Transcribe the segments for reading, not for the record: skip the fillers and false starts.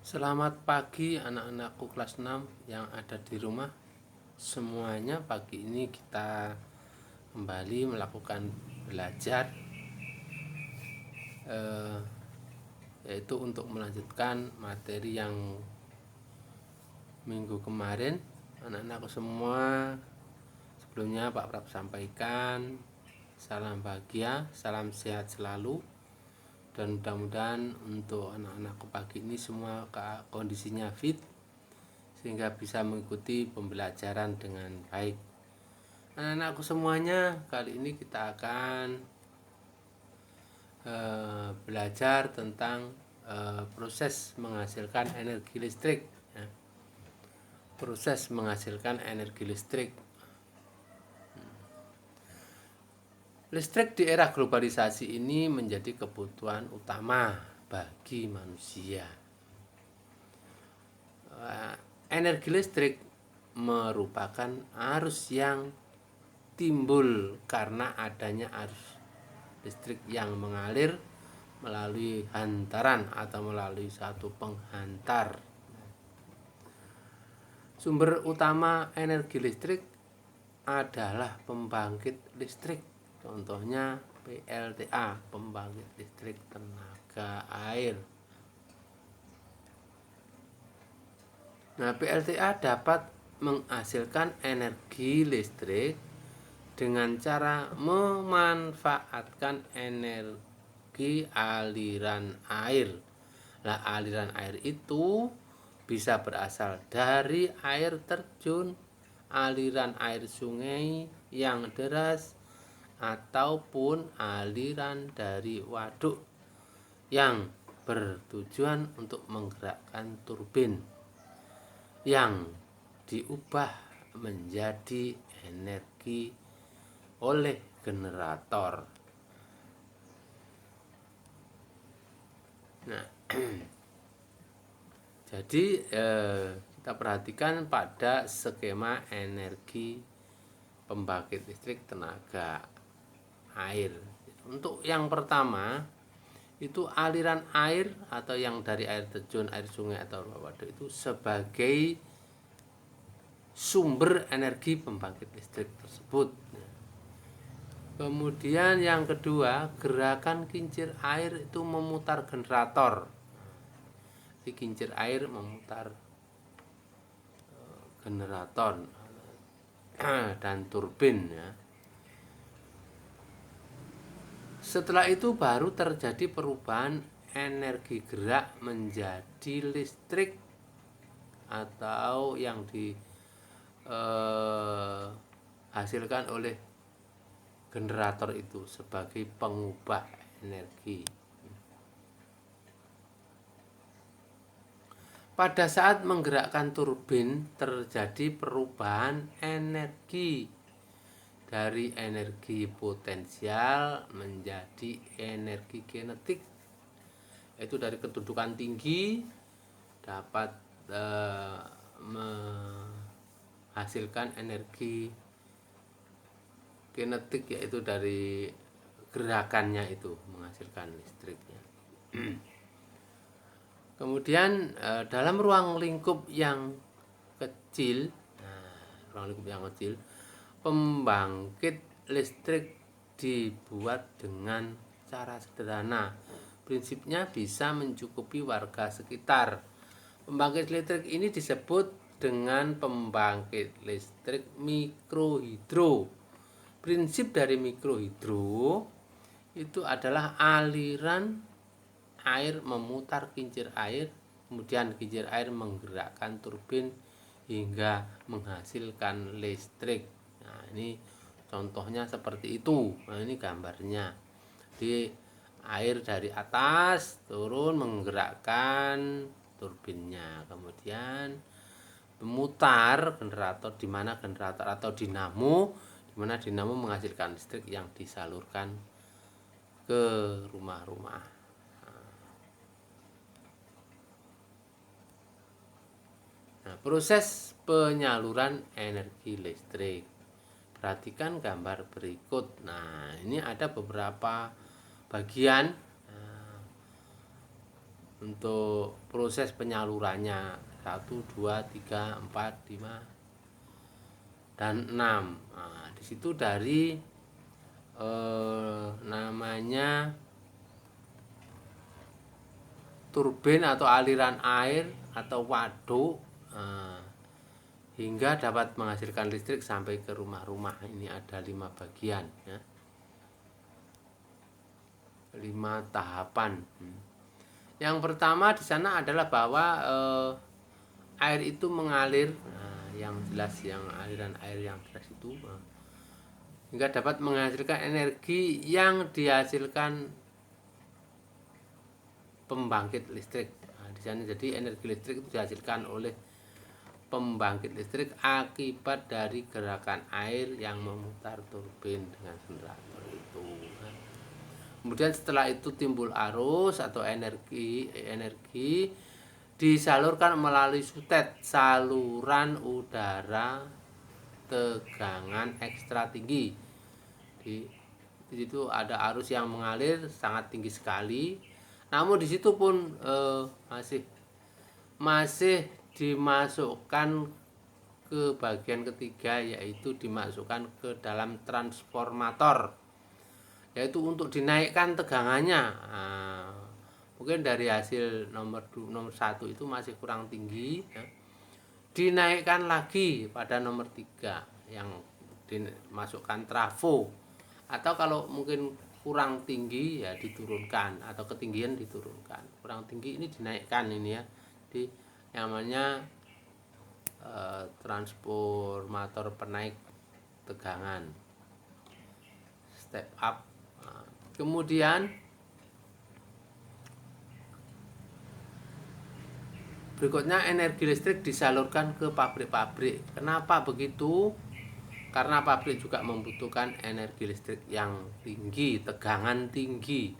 Selamat pagi anak-anakku kelas 6 yang ada di rumah. Semuanya pagi ini kita kembali melakukan belajar yaitu untuk melanjutkan materi yang minggu kemarin. Anak-anakku semua, sebelumnya Pak Prab sampaikan salam bahagia, salam sehat selalu. Dan mudah-mudahan untuk anak-anakku pagi ini semua kondisinya fit sehingga bisa mengikuti pembelajaran dengan baik. Anak-anakku semuanya, kali ini kita akan belajar tentang proses menghasilkan energi listrik ya. Proses menghasilkan energi listrik. Listrik di era globalisasi ini menjadi kebutuhan utama bagi manusia. Energi listrik merupakan arus yang timbul karena adanya arus listrik yang mengalir melalui hantaran atau melalui satu penghantar. Sumber utama energi listrik adalah pembangkit listrik, contohnya PLTA, pembangkit listrik tenaga air. Nah, PLTA dapat menghasilkan energi listrik dengan cara memanfaatkan energi aliran air. Nah, aliran air itu bisa berasal dari air terjun, aliran air sungai yang deras, ataupun aliran dari waduk yang bertujuan untuk menggerakkan turbin yang diubah menjadi energi oleh generator. Nah, jadi kita perhatikan pada skema energi pembangkit listrik tenaga air. Untuk yang pertama itu aliran air atau yang dari air terjun, air sungai atau waduk itu sebagai sumber energi pembangkit listrik tersebut. Kemudian yang kedua, gerakan kincir air itu memutar generator. Di kincir air memutar generator dan turbin ya. Setelah itu baru terjadi perubahan energi gerak menjadi listrik atau yang dihasilkan oleh generator itu sebagai pengubah energi. Pada saat menggerakkan turbin terjadi perubahan energi dari energi potensial menjadi energi kinetik, yaitu dari kedudukan tinggi dapat menghasilkan energi kinetik, yaitu dari gerakannya itu menghasilkan listriknya. Kemudian dalam ruang lingkup yang kecil, pembangkit listrik dibuat dengan cara sederhana. Prinsipnya bisa mencukupi warga sekitar. Pembangkit listrik ini disebut dengan pembangkit listrik mikrohidro. Prinsip dari mikrohidro itu adalah aliran air memutar kincir air, kemudian kincir air menggerakkan turbin hingga menghasilkan listrik. Nah, ini contohnya seperti itu. Nah, ini gambarnya. Di air dari atas turun menggerakkan turbinnya, kemudian memutar generator, di mana generator atau dinamo, di mana dinamo menghasilkan listrik yang disalurkan ke rumah-rumah. Nah, proses penyaluran energi listrik. Perhatikan gambar berikut. Nah, ini ada beberapa bagian untuk proses penyalurannya 1, 2, 3, 4, 5 dan 6. Nah, di situ dari namanya turbin atau aliran air atau waduk, hingga dapat menghasilkan listrik sampai ke rumah-rumah. Ini ada 5 bagian ya. 5 tahapan. Yang pertama di sana adalah bahwa air itu mengalir, yang jelas yang aliran air yang jelas itu, hingga dapat menghasilkan energi yang dihasilkan pembangkit listrik. Nah, di sana jadi energi listrik itu dihasilkan oleh pembangkit listrik akibat dari gerakan air yang memutar turbin dengan generator itu. Kemudian setelah itu timbul arus atau energi disalurkan melalui sutet, saluran udara tegangan ekstra tinggi. Di situ ada arus yang mengalir sangat tinggi sekali. Namun di situ pun masih dimasukkan ke bagian ketiga, yaitu dimasukkan ke dalam transformator, yaitu untuk dinaikkan tegangannya. Mungkin dari hasil nomor 1 itu masih kurang tinggi ya. Dinaikkan lagi pada nomor 3 yang dimasukkan trafo, atau kalau mungkin kurang tinggi ya diturunkan, atau ketinggian diturunkan. Kurang tinggi ini dinaikkan ini ya, di namanya transformator penaik tegangan, step up. Kemudian berikutnya energi listrik disalurkan ke pabrik-pabrik. Kenapa begitu? Karena pabrik juga membutuhkan energi listrik yang tinggi, tegangan tinggi.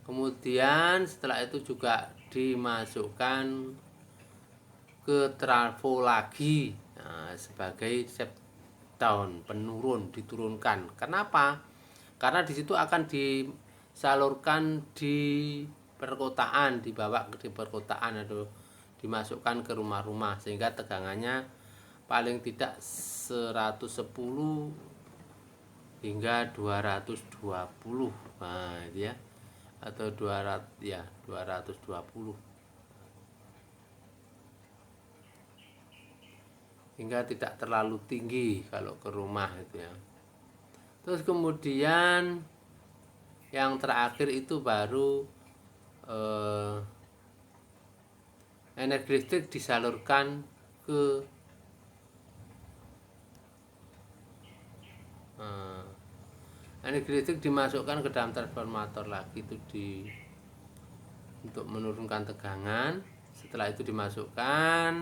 Kemudian setelah itu juga dimasukkan ke trafo lagi, sebagai step down, penurun, diturunkan. Kenapa? Karena di situ akan disalurkan di perkotaan, dibawa ke perkotaan atau dimasukkan ke rumah-rumah, sehingga tegangannya paling tidak 110 hingga 220. Nah, itu ya. Atau 220 hingga tidak terlalu tinggi kalau ke rumah itu ya. Terus kemudian yang terakhir itu baru energi listrik disalurkan ke energi listrik dimasukkan ke dalam transformator lagi, itu untuk menurunkan tegangan. Setelah itu dimasukkan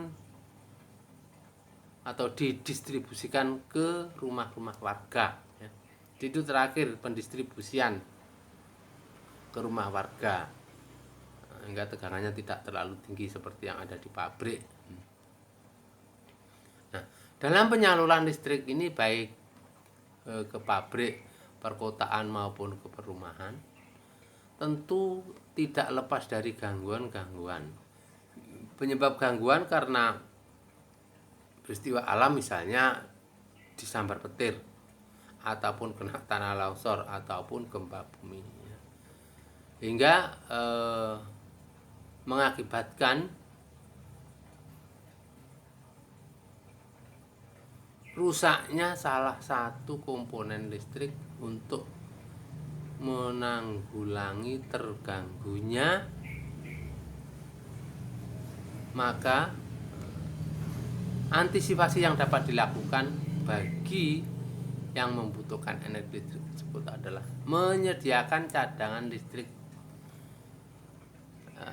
atau didistribusikan ke rumah-rumah warga ya. Itu terakhir pendistribusian ke rumah warga, hingga tegangannya tidak terlalu tinggi seperti yang ada di pabrik. Nah, dalam penyaluran listrik ini baik ke pabrik, perkotaan maupun ke perumahan, tentu tidak lepas dari gangguan-gangguan. Penyebab gangguan karena peristiwa alam, misalnya disambar petir, ataupun kena tanah longsor, ataupun gempa bumi, hingga mengakibatkan rusaknya salah satu komponen listrik. Untuk menanggulangi terganggunya, maka antisipasi yang dapat dilakukan bagi yang membutuhkan energi listrik tersebut adalah menyediakan cadangan listrik,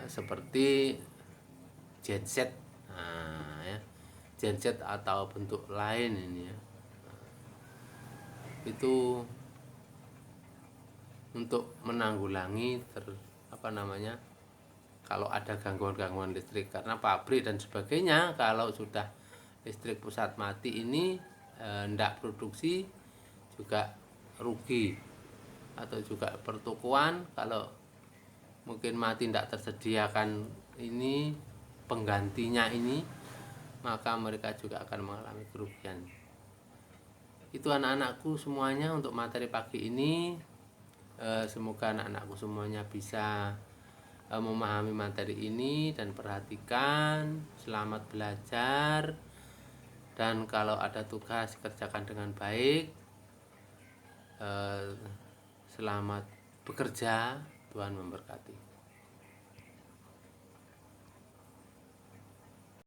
seperti genset, ya, genset atau bentuk lain ini ya. Itu untuk menanggulangi kalau ada gangguan-gangguan listrik, karena pabrik dan sebagainya kalau sudah listrik pusat mati ini hendak produksi juga rugi, atau juga pertokoan kalau mungkin mati tidak tersediakan ini penggantinya ini, maka mereka juga akan mengalami kerugian. Itu anak-anakku semuanya untuk materi pagi ini. Semoga anak-anakku semuanya bisa memahami materi ini dan perhatikan. Selamat belajar, dan kalau ada tugas kerjakan dengan baik. Selamat bekerja, Tuhan memberkati.